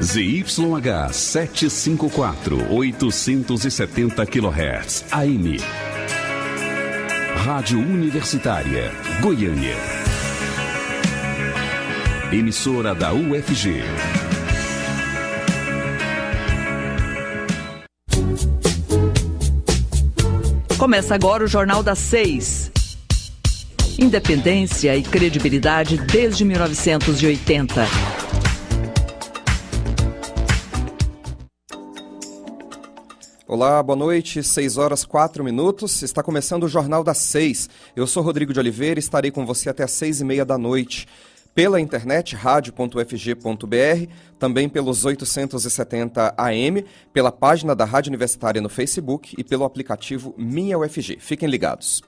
ZYH 754, 870 kHz, AM. Rádio Universitária, Goiânia. Emissora da UFG. Começa agora o Jornal das 6. Independência e credibilidade desde 1980. Olá, boa noite, 6h04. Está começando o Jornal das 6. Eu sou Rodrigo de Oliveira e estarei com você até às 6h30 pela internet, radio.ufg.br, também pelos 870 AM, pela página da Rádio Universitária no Facebook e pelo aplicativo Minha UFG. Fiquem ligados.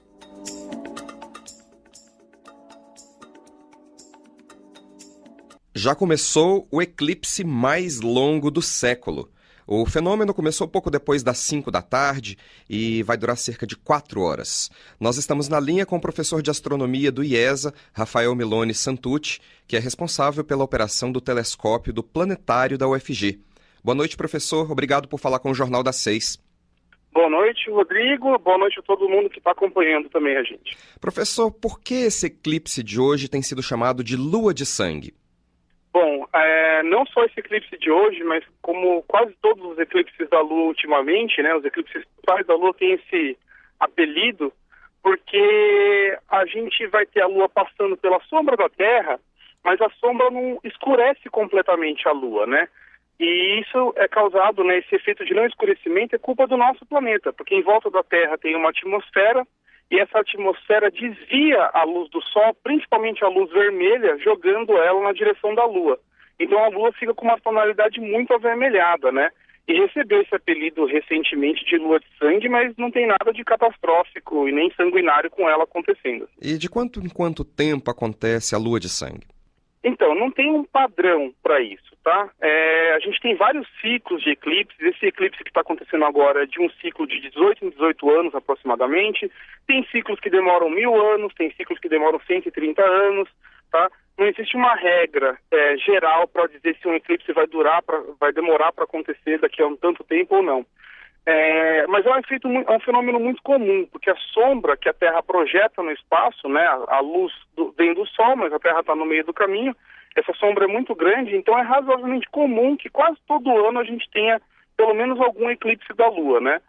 Já começou o eclipse mais longo do século. O fenômeno começou pouco depois das 5 da tarde e vai durar cerca de 4 horas. Nós estamos na linha com o professor de astronomia do IESA, Rafael Milone Santucci, que é responsável pela operação do telescópio do planetário da UFG. Boa noite, professor. Obrigado por falar com o Jornal das 6. Boa noite, Rodrigo. Boa noite a todo mundo que está acompanhando também a gente. Professor, por que esse eclipse de hoje tem sido chamado de Lua de Sangue? Bom, não só esse eclipse de hoje, mas como quase todos os eclipses da Lua ultimamente, né, os eclipses totais da Lua têm esse apelido, porque a gente vai ter a Lua passando pela sombra da Terra, mas a sombra não escurece completamente a Lua, né? E isso é causado, né, esse efeito de não escurecimento é culpa do nosso planeta, porque em volta da Terra tem uma atmosfera, e essa atmosfera desvia a luz do Sol, principalmente a luz vermelha, jogando ela na direção da Lua. Então a Lua fica com uma tonalidade muito avermelhada, né? E recebeu esse apelido recentemente de Lua de Sangue, mas não tem nada de catastrófico e nem sanguinário com ela acontecendo. E de quanto em quanto tempo acontece a Lua de Sangue? Então, não tem um padrão para isso, tá? A gente tem vários ciclos de eclipses. Esse eclipse que está acontecendo agora é de um ciclo de 18 em 18 anos aproximadamente. Tem ciclos que demoram 1000 anos, tem ciclos que demoram 130 anos, tá? Não existe uma regra geral para dizer se um eclipse vai demorar para acontecer daqui a um tanto tempo ou não. Mas é um fenômeno muito comum, porque a sombra que a Terra projeta no espaço, né, a luz vem do Sol, mas a Terra está no meio do caminho, essa sombra é muito grande, então é razoavelmente comum que quase todo ano a gente tenha pelo menos algum eclipse da Lua, né?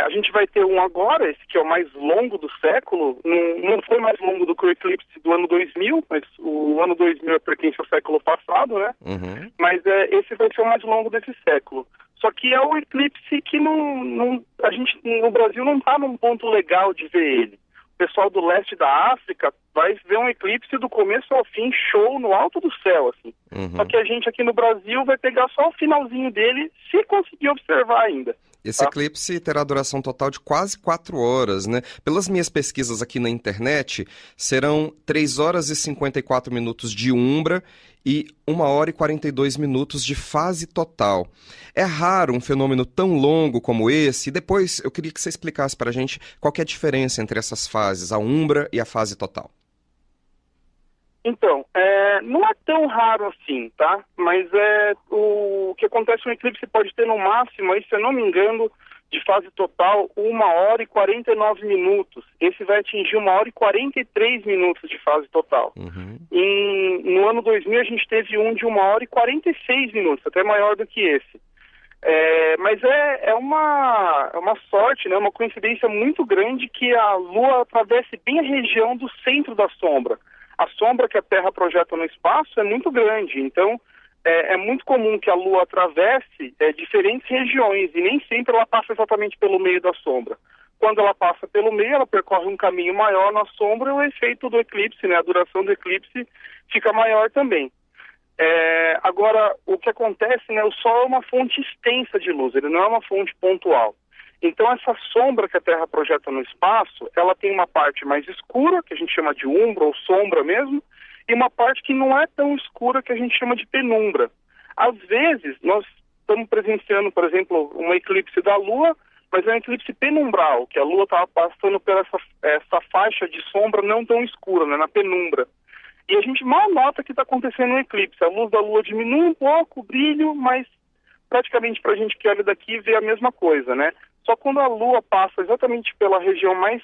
A gente vai ter um agora, esse que é o mais longo do século, não foi mais longo do que o eclipse do ano 2000, mas o ano 2000 pertence ao século passado, né? Uhum. Mas esse vai ser o mais longo desse século. Só que é um eclipse que a gente no Brasil não está num ponto legal de ver ele. O pessoal do leste da África vai ver um eclipse do começo ao fim, show no alto do céu, assim. Uhum. Só que a gente aqui no Brasil vai pegar só o finalzinho dele, se conseguir observar ainda. Esse eclipse terá duração total de quase 4 horas, né? Pelas minhas pesquisas aqui na internet, serão 3 horas e 54 minutos de umbra e 1 hora e 42 minutos de fase total. É raro um fenômeno tão longo como esse, e depois eu queria que você explicasse para a gente qual que é a diferença entre essas fases, a umbra e a fase total. Então, não é tão raro assim, tá? Mas o que acontece, um eclipse pode ter no máximo, aí, se eu não me engano, de fase total, 1 hora e 49 minutos. Esse vai atingir 1 hora e 43 minutos de fase total. Uhum. No ano 2000 a gente teve um de 1 hora e 46 minutos, até maior do que esse. Mas é uma sorte, né? Uma coincidência muito grande que a Lua atravesse bem a região do centro da sombra. A sombra que a Terra projeta no espaço é muito grande, então é muito comum que a Lua atravesse diferentes regiões e nem sempre ela passa exatamente pelo meio da sombra. Quando ela passa pelo meio, ela percorre um caminho maior na sombra e o efeito do eclipse, né, a duração do eclipse fica maior também. Agora, o que acontece, né, o Sol é uma fonte extensa de luz, ele não é uma fonte pontual. Então essa sombra que a Terra projeta no espaço, ela tem uma parte mais escura, que a gente chama de umbra ou sombra mesmo, e uma parte que não é tão escura, que a gente chama de penumbra. Às vezes, nós estamos presenciando, por exemplo, um eclipse da Lua, mas é um eclipse penumbral, que a Lua estava passando por essa faixa de sombra não tão escura, né, na penumbra. e a gente mal nota que está acontecendo um eclipse. A luz da Lua diminui um pouco, o brilho, mas praticamente para a gente que olha daqui vê a mesma coisa, né? Só quando a Lua passa exatamente pela região mais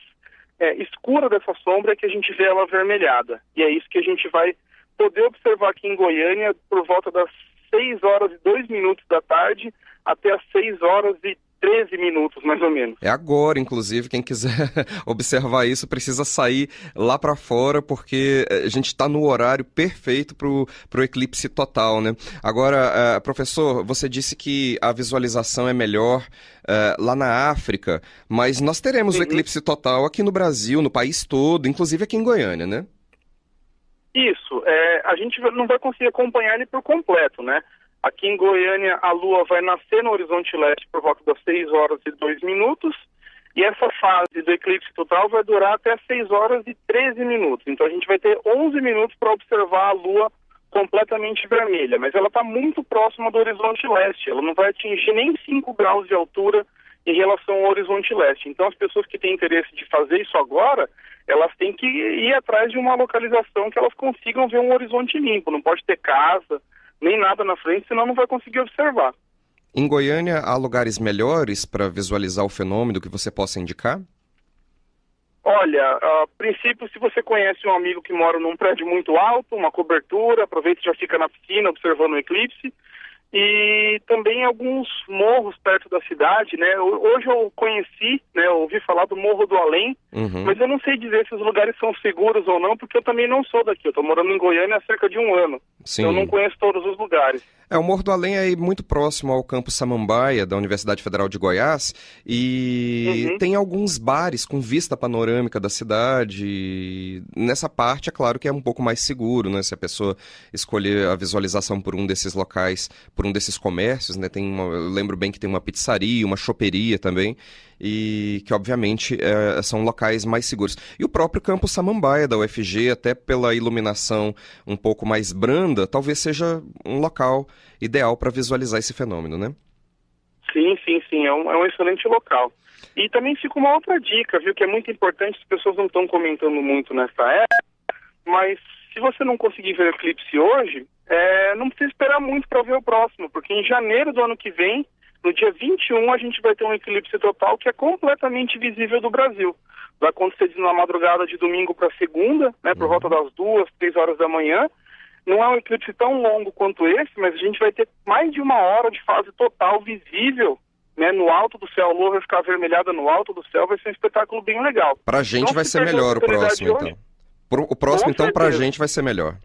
escura dessa sombra é que a gente vê ela avermelhada. E é isso que a gente vai poder observar aqui em Goiânia por volta das 6 horas e 2 minutos da tarde até as 6 horas e 13 minutos, mais ou menos. É agora, inclusive, quem quiser observar isso precisa sair lá para fora, porque a gente está no horário perfeito para o eclipse total, né? Agora, professor, você disse que a visualização é melhor lá na África, mas nós teremos o eclipse total aqui no Brasil, no país todo, inclusive aqui em Goiânia, né? Isso, a gente não vai conseguir acompanhar ele por completo, né? Aqui em Goiânia, a Lua vai nascer no horizonte leste por volta das 6 horas e 2 minutos, e essa fase do eclipse total vai durar até 6 horas e 13 minutos. Então a gente vai ter 11 minutos para observar a Lua completamente vermelha, mas ela está muito próxima do horizonte leste, ela não vai atingir nem 5 graus de altura em relação ao horizonte leste. Então as pessoas que têm interesse de fazer isso agora, elas têm que ir atrás de uma localização que elas consigam ver um horizonte limpo, não pode ter casa, nem nada na frente, senão não vai conseguir observar. Em Goiânia, há lugares melhores para visualizar o fenômeno que você possa indicar? Olha, a princípio, se você conhece um amigo que mora num prédio muito alto, uma cobertura, aproveita e já fica na piscina observando o eclipse. E também alguns morros perto da cidade, né? Hoje eu conheci, né? Eu ouvi falar do Morro do Além, mas eu não sei dizer se os lugares são seguros ou não, porque eu também não sou daqui. Eu estou morando em Goiânia há cerca de 1 ano. Sim. Então eu não conheço todos os lugares. O Morro do Além é muito próximo ao campus Samambaia, da Universidade Federal de Goiás, e tem alguns bares com vista panorâmica da cidade. Nessa parte, é claro que é um pouco mais seguro, né? Se a pessoa escolher a visualização por um desses locais, por um desses comércios, né? Eu lembro bem que tem uma pizzaria, uma choperia também, e que obviamente são locais mais seguros. E o próprio campus Samambaia da UFG, até pela iluminação um pouco mais branda, talvez seja um local ideal para visualizar esse fenômeno, né? Sim, é um excelente local. E também fica uma outra dica, viu, que é muito importante, as pessoas não estão comentando muito nessa época, mas se você não conseguir ver o eclipse hoje, não precisa esperar muito para ver o próximo, porque em janeiro do ano que vem, no dia 21, a gente vai ter um eclipse total que é completamente visível do Brasil. Vai acontecer na madrugada de domingo para segunda, né, por volta das 2, 3 horas da manhã. Não é um eclipse tão longo quanto esse, mas a gente vai ter mais de 1 hora de fase total visível, né, no alto do céu. A Lua vai ficar avermelhada no alto do céu, vai ser um espetáculo bem legal. Pra gente então, vai ser melhor o próximo, então. O próximo, então, pra gente vai ser melhor.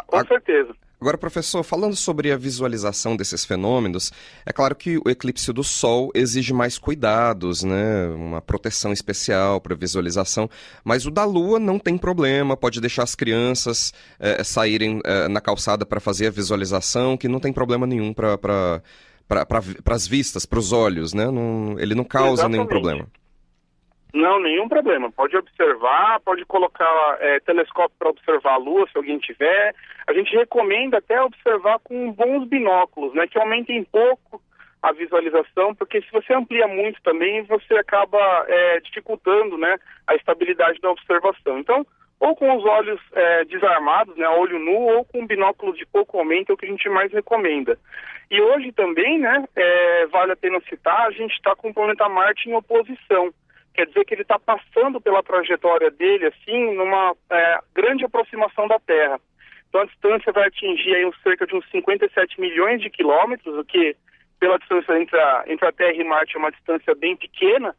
Com certeza. Agora, professor, falando sobre a visualização desses fenômenos, é claro que o eclipse do Sol exige mais cuidados, né? Uma proteção especial para visualização, mas o da Lua não tem problema, pode deixar as crianças saírem na calçada para fazer a visualização, que não tem problema nenhum para as vistas, para os olhos, né? Ele não causa nenhum problema. Não, nenhum problema. Pode observar, pode colocar telescópio para observar a Lua, se alguém tiver. A gente recomenda até observar com bons binóculos, né, que aumentem pouco a visualização, porque se você amplia muito também, você acaba dificultando, né, a estabilidade da observação. Então, ou com os olhos desarmados, né, olho nu, ou com binóculos de pouco aumento, é o que a gente mais recomenda. E hoje também, né, vale a pena citar, a gente está com o planeta Marte em oposição. Quer dizer que ele está passando pela trajetória dele, assim, numa grande aproximação da Terra. Então a distância vai atingir aí cerca de uns 57 milhões de quilômetros, o que, pela distância entre a Terra e Marte, é uma distância bem pequena,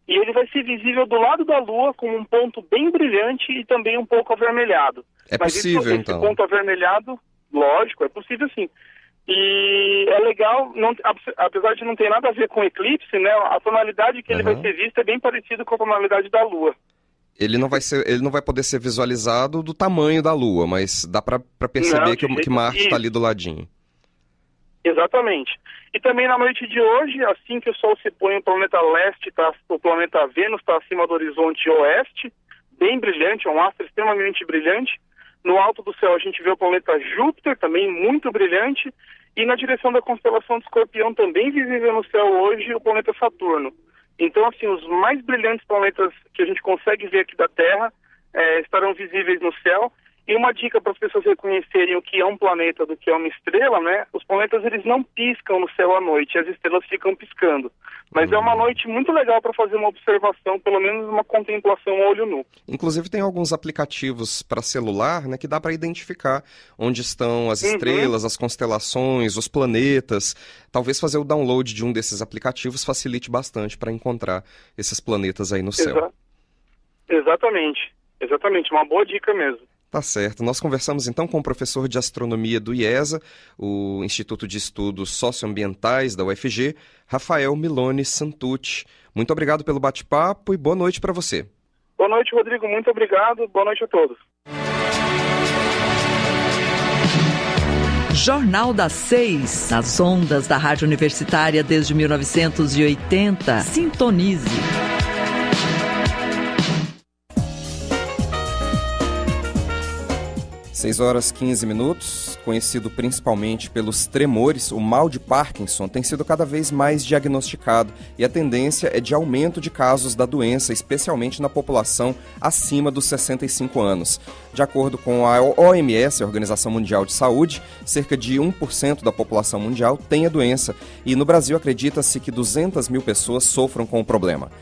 e ele vai ser visível do lado da Lua como um ponto bem brilhante e também um pouco avermelhado. Mas possível, então? Esse ponto avermelhado, lógico, é possível sim. E é legal, apesar de não ter nada a ver com eclipse, né, a tonalidade que ele vai ser visto é bem parecida com a tonalidade da Lua. Ele não vai poder ser visualizado do tamanho da Lua, mas dá para perceber que Marte está ali do ladinho. Exatamente. E também na noite de hoje, assim que o Sol se põe, o planeta leste, o planeta Vênus está acima do horizonte oeste, bem brilhante, é um astro extremamente brilhante. No alto do céu a gente vê o planeta Júpiter, também muito brilhante, e na direção da constelação de Escorpião, também visível no céu hoje, o planeta Saturno. Então, assim, os mais brilhantes planetas que a gente consegue ver aqui da Terra estarão visíveis no céu, E uma dica para as pessoas reconhecerem o que é um planeta do que é uma estrela, né? Os planetas, eles não piscam no céu à noite, as estrelas ficam piscando. Mas é uma noite muito legal para fazer uma observação, pelo menos uma contemplação a olho nu. Inclusive tem alguns aplicativos para celular, né, que dá para identificar onde estão as estrelas, as constelações, os planetas. Talvez fazer o download de um desses aplicativos facilite bastante para encontrar esses planetas aí no céu. Exatamente, uma boa dica mesmo. Tá certo. Nós conversamos então com o professor de astronomia do IESA, o Instituto de Estudos Socioambientais da UFG, Rafael Milone Santucci. Muito obrigado pelo bate-papo e boa noite para você. Boa noite, Rodrigo. Muito obrigado. Boa noite a todos. Jornal das 6, nas ondas da Rádio Universitária desde 1980. Sintonize. 6h15, conhecido principalmente pelos tremores, o mal de Parkinson tem sido cada vez mais diagnosticado e a tendência é de aumento de casos da doença, especialmente na população acima dos 65 anos. De acordo com a OMS, a Organização Mundial de Saúde, cerca de 1% da população mundial tem a doença e no Brasil acredita-se que 200 mil pessoas sofram com o problema.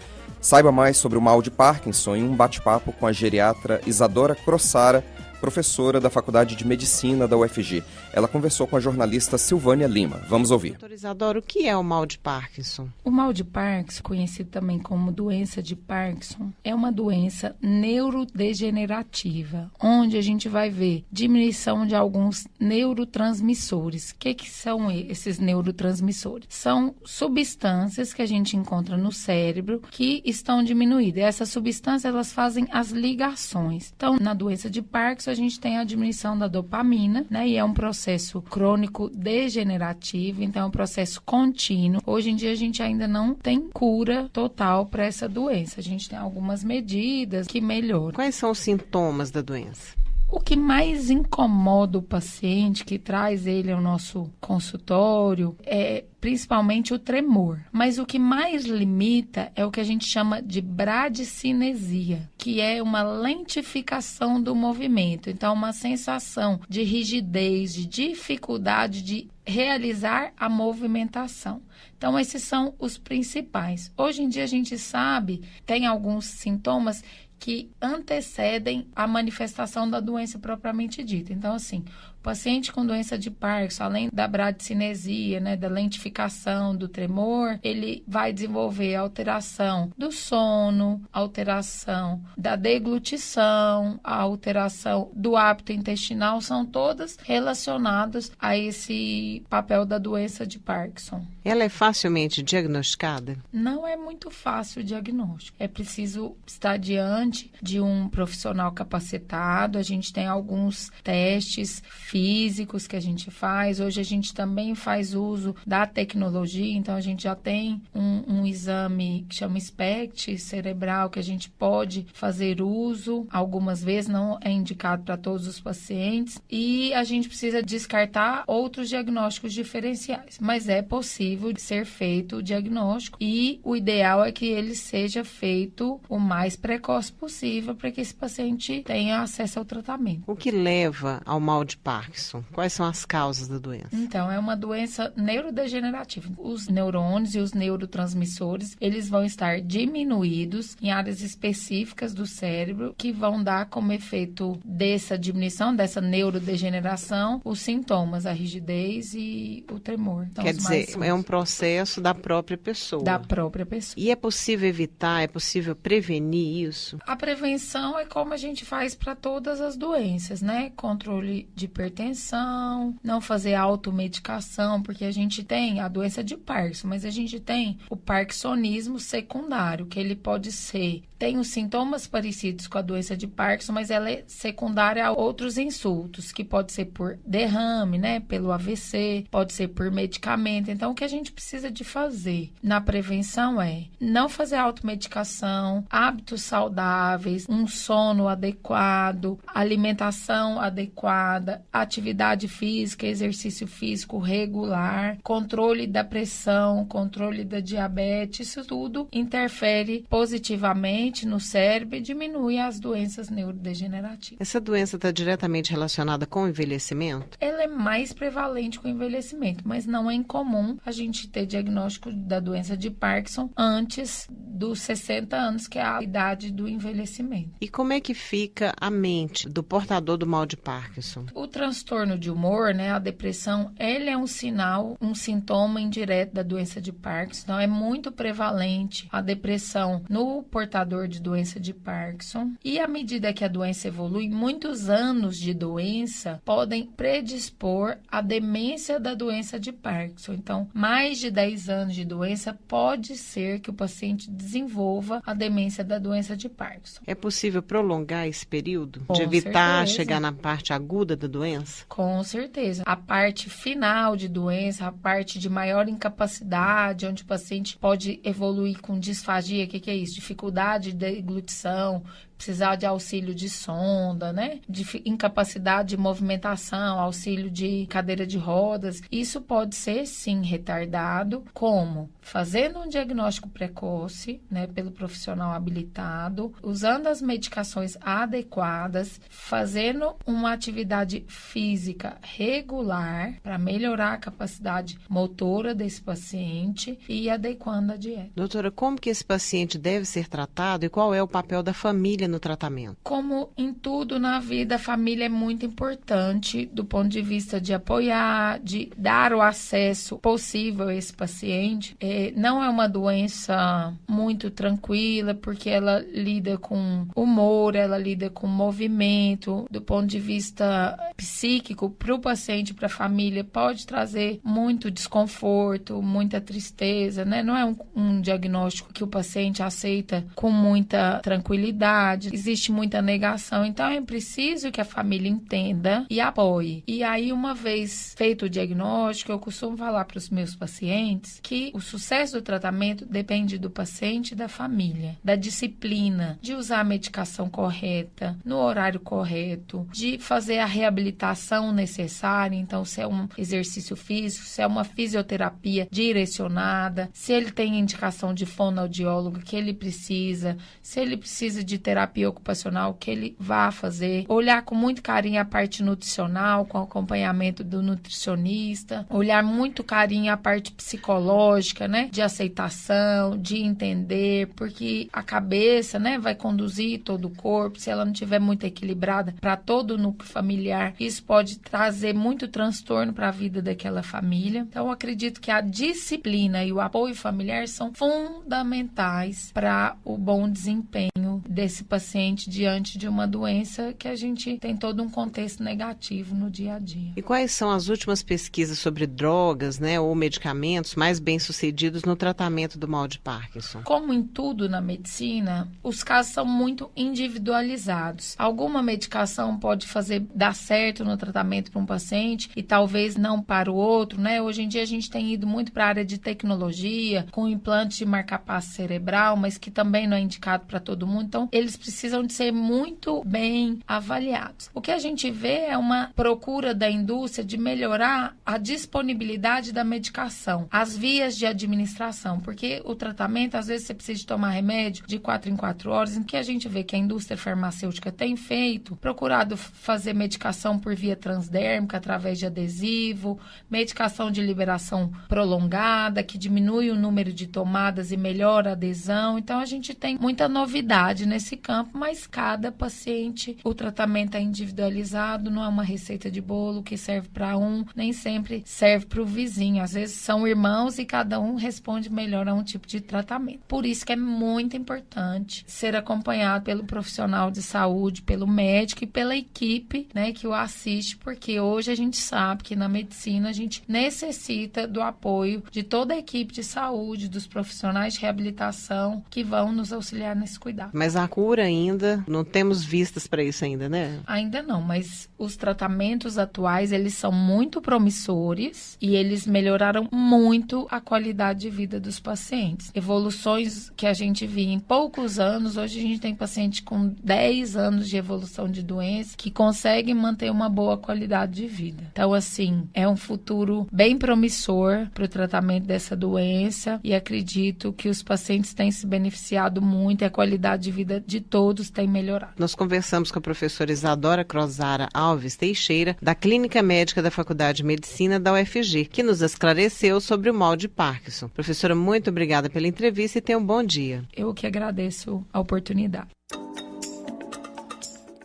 Saiba mais sobre o mal de Parkinson em um bate-papo com a geriatra Isadora Crossara, professora da Faculdade de Medicina da UFG. Ela conversou com a jornalista Silvânia Lima. Vamos ouvir. Doutora Isadora, o que é o mal de Parkinson? O mal de Parkinson, conhecido também como doença de Parkinson, é uma doença neurodegenerativa, onde a gente vai ver diminuição de alguns neurotransmissores. O que são esses neurotransmissores? São substâncias que a gente encontra no cérebro que estão diminuídas. E essas substâncias, elas fazem as ligações. Então, na doença de Parkinson, a gente tem a diminuição da dopamina, né? E é um processo crônico degenerativo, então é um processo contínuo. Hoje em dia a gente ainda não tem cura total para essa doença. A gente tem algumas medidas que melhoram. Quais são os sintomas da doença? O que mais incomoda o paciente, que traz ele ao nosso consultório, é principalmente o tremor. Mas o que mais limita é o que a gente chama de bradicinesia, que é uma lentificação do movimento. Então, uma sensação de rigidez, de dificuldade de realizar a movimentação. Então, esses são os principais. Hoje em dia, a gente sabe, tem alguns sintomas que antecedem a manifestação da doença propriamente dita. Então, assim, o paciente com doença de Parkinson, além da bradicinesia, né, da lentificação, do tremor, ele vai desenvolver alteração do sono, alteração da deglutição, a alteração do hábito intestinal, são todas relacionadas a esse papel da doença de Parkinson. Ela é facilmente diagnosticada? Não é muito fácil o diagnóstico. É preciso estar diante de um profissional capacitado. A gente tem alguns testes físicos que a gente faz. Hoje a gente também faz uso da tecnologia, então a gente já tem um exame que chama SPECT cerebral, que a gente pode fazer uso. Algumas vezes não é indicado para todos os pacientes e a gente precisa descartar outros diagnósticos diferenciais, mas é possível ser feito o diagnóstico e o ideal é que ele seja feito o mais precoce possível para que esse paciente tenha acesso ao tratamento. O que leva ao mal de Parkinson? Quais são as causas da doença? Então, é uma doença neurodegenerativa. Os neurônios e os neurotransmissores, eles vão estar diminuídos em áreas específicas do cérebro que vão dar como efeito dessa diminuição, dessa neurodegeneração, os sintomas, a rigidez e o tremor. Então, quer dizer, é um processo da própria pessoa. Da própria pessoa. E é possível evitar, é possível prevenir isso? A prevenção é como a gente faz para todas as doenças, né? Controle de hipertensão, não fazer automedicação, porque a gente tem a doença de Parkinson, mas a gente tem o parkinsonismo secundário, que ele pode ser, tem os sintomas parecidos com a doença de Parkinson, mas ela é secundária a outros insultos, que pode ser por derrame, né? Pelo AVC, pode ser por medicamento. Então, o que a gente precisa de fazer na prevenção é não fazer automedicação, hábitos saudáveis, um sono adequado, alimentação adequada, atividade física, exercício físico regular, controle da pressão, controle da diabetes, isso tudo interfere positivamente presente no cérebro e diminui as doenças neurodegenerativas. Essa doença está diretamente relacionada com o envelhecimento? Ela é mais prevalente com o envelhecimento, mas não é incomum a gente ter diagnóstico da doença de Parkinson antes dos 60 anos, que é a idade do envelhecimento. E como é que fica a mente do portador do mal de Parkinson? O transtorno de humor, né, a depressão, ele é um sinal, um sintoma indireto da doença de Parkinson. Então, é muito prevalente a depressão no portador de doença de Parkinson. E à medida que a doença evolui, muitos anos de doença podem predispor à demência da doença de Parkinson. Então, mais de 10 anos de doença pode ser que o paciente desenvolva a demência da doença de Parkinson. É possível prolongar esse período? Com de evitar certeza. chegar na parte aguda da doença? Com certeza. A parte final de doença, a parte de maior incapacidade, onde o paciente pode evoluir com disfagia, o que é isso? Dificuldade de deglutição, precisar de auxílio de sonda, né? De incapacidade de movimentação, auxílio de cadeira de rodas. Isso pode ser, sim, retardado. Como? Fazendo um diagnóstico precoce, né, pelo profissional habilitado, usando as medicações adequadas, fazendo uma atividade física regular para melhorar a capacidade motora desse paciente e adequando a dieta. Doutora, como que esse paciente deve ser tratado e qual é o papel da família no tratamento? Como em tudo na vida, a família é muito importante do ponto de vista de apoiar, de dar o acesso possível a esse paciente. Não é uma doença muito tranquila, porque ela lida com humor, ela lida com movimento. Do ponto de vista psíquico, para o paciente, para a família, pode trazer muito desconforto, muita tristeza, né? Não é um diagnóstico que o paciente aceita com muita tranquilidade. Existe muita negação, então é preciso que a família entenda e apoie. E aí, uma vez feito o diagnóstico, eu costumo falar para os meus pacientes que o sucesso do tratamento depende do paciente e da família, da disciplina, de usar a medicação correta, no horário correto, de fazer a reabilitação necessária, então se é um exercício físico, se é uma fisioterapia direcionada, se ele tem indicação de fonoaudiólogo que ele precisa, se ele precisa de terapia ocupacional, que ele vá fazer, olhar com muito carinho a parte nutricional, com acompanhamento do nutricionista, olhar muito carinho a parte psicológica, né, de aceitação, de entender, porque a cabeça, né, vai conduzir todo o corpo, se ela não estiver muito equilibrada para todo o núcleo familiar, isso pode trazer muito transtorno para a vida daquela família. Então, eu acredito que a disciplina e o apoio familiar são fundamentais para o bom desempenho desse paciente diante de uma doença que a gente tem todo um contexto negativo no dia a dia. E quais são as últimas pesquisas sobre drogas, né, ou medicamentos mais bem-sucedidos no tratamento do mal de Parkinson? Como em tudo na medicina, os casos são muito individualizados. Alguma medicação pode dar certo no tratamento para um paciente e talvez não para o outro, né? Hoje em dia a gente tem ido muito para a área de tecnologia, com implantes de marcapasso cerebral, mas que também não é indicado para todo mundo. Então, eles precisam de ser muito bem avaliados. O que a gente vê é uma procura da indústria de melhorar a disponibilidade da medicação, as vias de administração, porque o tratamento, às vezes, você precisa de tomar remédio de 4 em 4 horas, em que a gente vê que a indústria farmacêutica tem feito, procurado fazer medicação por via transdérmica, através de adesivo, medicação de liberação prolongada, que diminui o número de tomadas e melhora a adesão. Então, a gente tem muita novidade nesse campo, mas cada paciente, o tratamento é individualizado, não é uma receita de bolo que serve para um, nem sempre serve para o vizinho. Às vezes são irmãos e cada um responde melhor a um tipo de tratamento. Por isso que é muito importante ser acompanhado pelo profissional de saúde, pelo médico e pela equipe, né, que o assiste, porque hoje a gente sabe que na medicina a gente necessita do apoio de toda a equipe de saúde, dos profissionais de reabilitação que vão nos auxiliar nesse cuidado. Mas a cura ainda, não temos vistas para isso ainda, né? Ainda não, mas os tratamentos atuais, eles são muito promissores e eles melhoraram muito a qualidade de vida dos pacientes. Evoluções que a gente via em poucos anos, hoje a gente tem paciente com 10 anos de evolução de doença que conseguem manter uma boa qualidade de vida. Então, assim, é um futuro bem promissor para o tratamento dessa doença e acredito que os pacientes têm se beneficiado muito e a qualidade de vida de todos tem melhorado. Nós conversamos com a professora Isadora Crozara Alves Teixeira, da Clínica Médica da Faculdade de Medicina da UFG, que nos esclareceu sobre o mal de Parkinson. Professora, muito obrigada pela entrevista e tenha um bom dia. Eu que agradeço a oportunidade.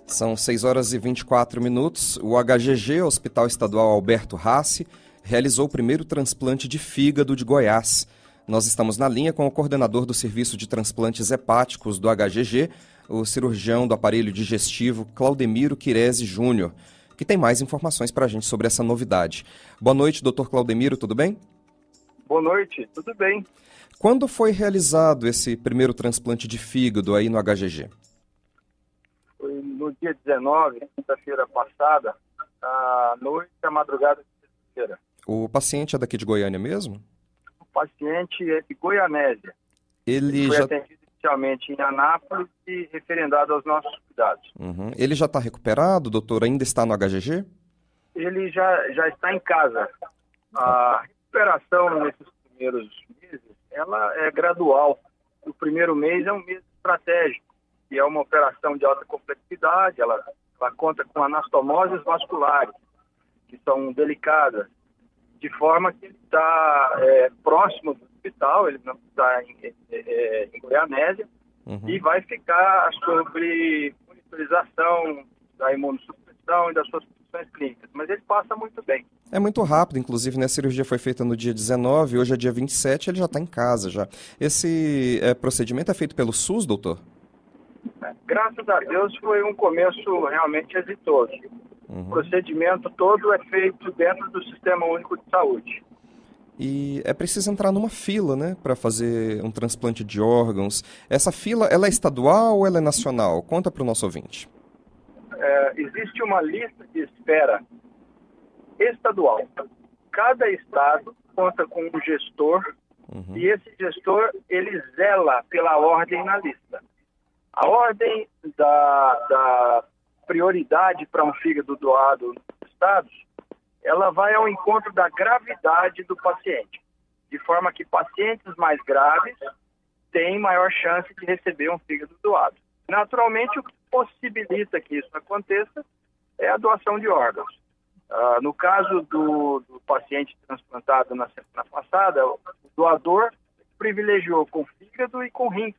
São 6h24. O HGG, Hospital Estadual Alberto Rassi, realizou o primeiro transplante de fígado de Goiás. Nós estamos na linha com o coordenador do Serviço de Transplantes Hepáticos do HGG, o cirurgião do aparelho digestivo Claudemiro Quirese Júnior, que tem mais informações para a gente sobre essa novidade. Boa noite, doutor Claudemiro, tudo bem? Boa noite, tudo bem. Quando foi realizado esse primeiro transplante de fígado aí no HGG? Foi no dia 19, quinta-feira passada, à noite, à madrugada de sexta-feira. O paciente é daqui de Goiânia mesmo? O paciente é de Goianésia. Ele foi já... atendido inicialmente em Anápolis e referendado aos nossos cuidados. Uhum. Ele já está recuperado, doutor? Ainda está no HGG? Ele já está em casa. A recuperação nesses primeiros meses, ela é gradual. O primeiro mês é um mês estratégico, e é uma operação de alta complexidade, ela conta com anastomoses vasculares, que são delicadas, de forma que ele está próximo do hospital, ele não está em Goianésia, e vai ficar sobre monitorização da imunossupressão e das suas condições clínicas, mas ele passa muito bem. É muito rápido, inclusive, né? A cirurgia foi feita no dia 19, hoje é dia 27, ele já está em casa já. Esse procedimento é feito pelo SUS, doutor? Graças a Deus foi um começo realmente exitoso. O procedimento todo é feito dentro do Sistema Único de Saúde. E é preciso entrar numa fila, né, para fazer um transplante de órgãos. Essa fila, ela é estadual ou ela é nacional? Conta para o nosso ouvinte. Existe uma lista de espera estadual. Cada estado conta com um gestor e esse gestor, ele zela pela ordem na lista. A ordem da prioridade para um fígado doado nos estados, ela vai ao encontro da gravidade do paciente, de forma que pacientes mais graves têm maior chance de receber um fígado doado. Naturalmente, o que possibilita que isso aconteça é a doação de órgãos. No caso do paciente transplantado na semana passada, o doador privilegiou com fígado e com rins.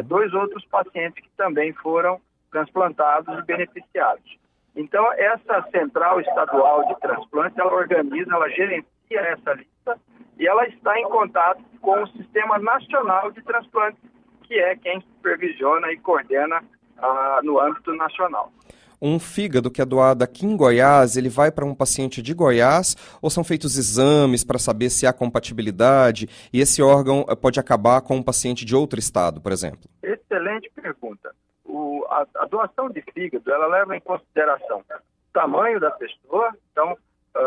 Dois outros pacientes que também foram transplantados e beneficiados. Então, essa central estadual de transplantes, ela organiza, ela gerencia essa lista e ela está em contato com o Sistema Nacional de Transplantes, que é quem supervisiona e coordena no âmbito nacional. Um fígado que é doado aqui em Goiás, ele vai para um paciente de Goiás ou são feitos exames para saber se há compatibilidade e esse órgão pode acabar com um paciente de outro estado, por exemplo? Excelente pergunta. A doação de fígado, ela leva em consideração o tamanho da pessoa, então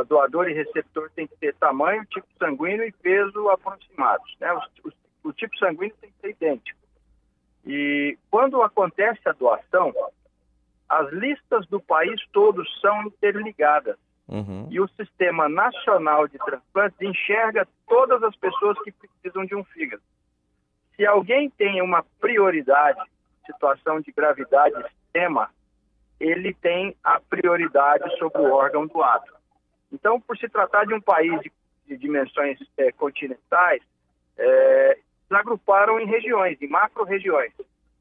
doador e receptor tem que ter tamanho, tipo sanguíneo e peso aproximados, né? O tipo sanguíneo tem que ser idêntico. E quando acontece a doação, as listas do país todo são interligadas. E o Sistema Nacional de Transplantes enxerga todas as pessoas que precisam de um fígado. Se alguém tem uma prioridade, situação de gravidade extrema, ele tem a prioridade sobre o órgão doado. Então, por se tratar de um país de dimensões continentais, eles agruparam em regiões, em macro-regiões,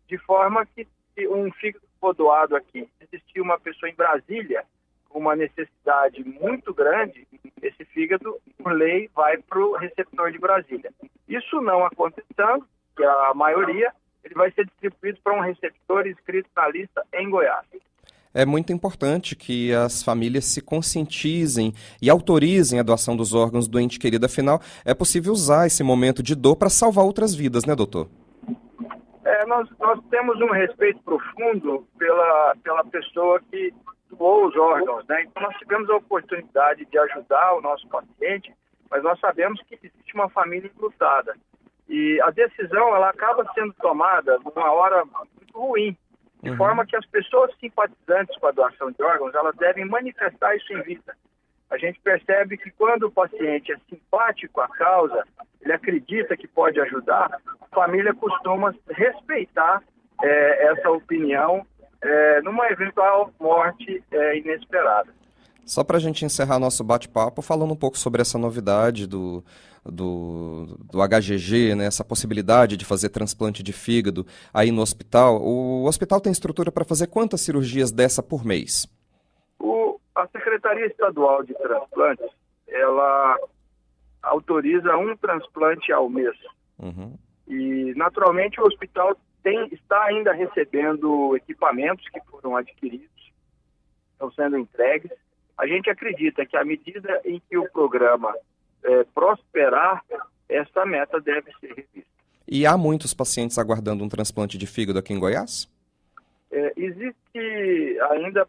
de forma que se um fígado for doado aqui, se existir uma pessoa em Brasília com uma necessidade muito grande, esse fígado, por lei, vai para o receptor de Brasília. Isso não acontecendo, que a maioria, ele vai ser distribuído para um receptor inscrito na lista em Goiás. É muito importante que as famílias se conscientizem e autorizem a doação dos órgãos do ente querido. Afinal, é possível usar esse momento de dor para salvar outras vidas, né, doutor? Nós temos um respeito profundo pela pessoa que doou os órgãos, né? Então, nós tivemos a oportunidade de ajudar o nosso paciente, mas nós sabemos que existe uma família enlutada. E a decisão, ela acaba sendo tomada numa hora muito ruim, de forma que as pessoas simpatizantes com a doação de órgãos, elas devem manifestar isso em vida. A gente percebe que quando o paciente é simpático à causa, ele acredita que pode ajudar, a família costuma respeitar essa opinião numa eventual morte inesperada. Só para a gente encerrar nosso bate-papo, falando um pouco sobre essa novidade do HGG, né, essa possibilidade de fazer transplante de fígado aí no hospital. O hospital tem estrutura para fazer quantas cirurgias dessa por mês? A Secretaria Estadual de Transplantes, ela autoriza um transplante ao mês. Uhum. E, naturalmente, o hospital está ainda recebendo equipamentos que foram adquiridos, estão sendo entregues. A gente acredita que à medida em que o programa prosperar, essa meta deve ser revista. E há muitos pacientes aguardando um transplante de fígado aqui em Goiás? Existe ainda,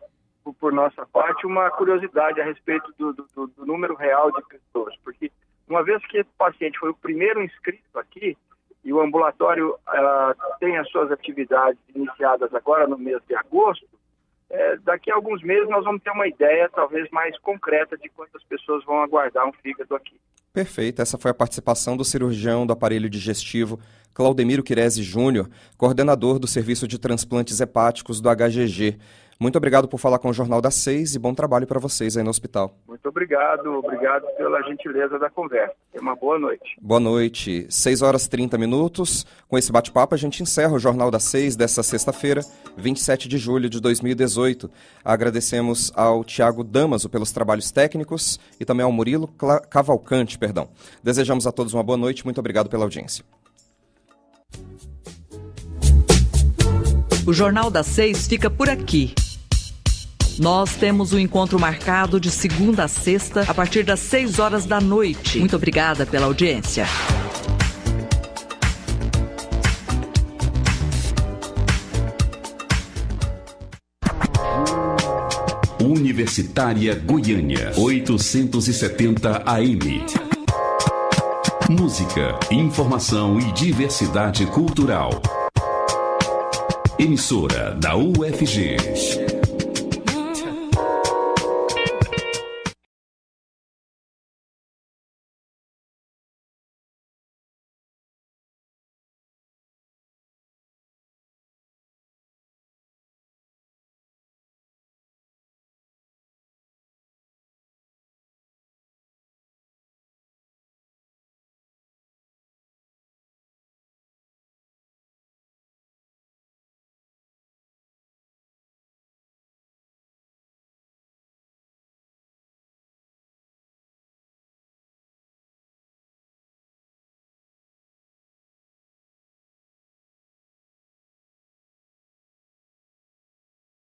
por nossa parte, uma curiosidade a respeito do número real de pessoas, porque uma vez que esse paciente foi o primeiro inscrito aqui, e o ambulatório tem as suas atividades iniciadas agora no mês de agosto, daqui a alguns meses nós vamos ter uma ideia talvez mais concreta de quantas pessoas vão aguardar um fígado aqui. Perfeito, essa foi a participação do cirurgião do aparelho digestivo Claudemiro Quirese Júnior, coordenador do Serviço de Transplantes Hepáticos do HGG. Muito obrigado por falar com o Jornal das 6 e bom trabalho para vocês aí no hospital. Muito obrigado pela gentileza da conversa. Tenha uma boa noite. Boa noite, 6h30. Com esse bate-papo a gente encerra o Jornal das 6 desta sexta-feira, 27 de julho de 2018. Agradecemos ao Tiago Damaso pelos trabalhos técnicos e também ao Murilo Cavalcante, Desejamos a todos uma boa noite, muito obrigado pela audiência. O Jornal das 6 fica por aqui. Nós temos um encontro marcado de segunda a sexta, a partir das 6 horas da noite. Muito obrigada pela audiência. Universitária Goiânia, 870 AM. Música, informação e diversidade cultural. Emissora da UFG.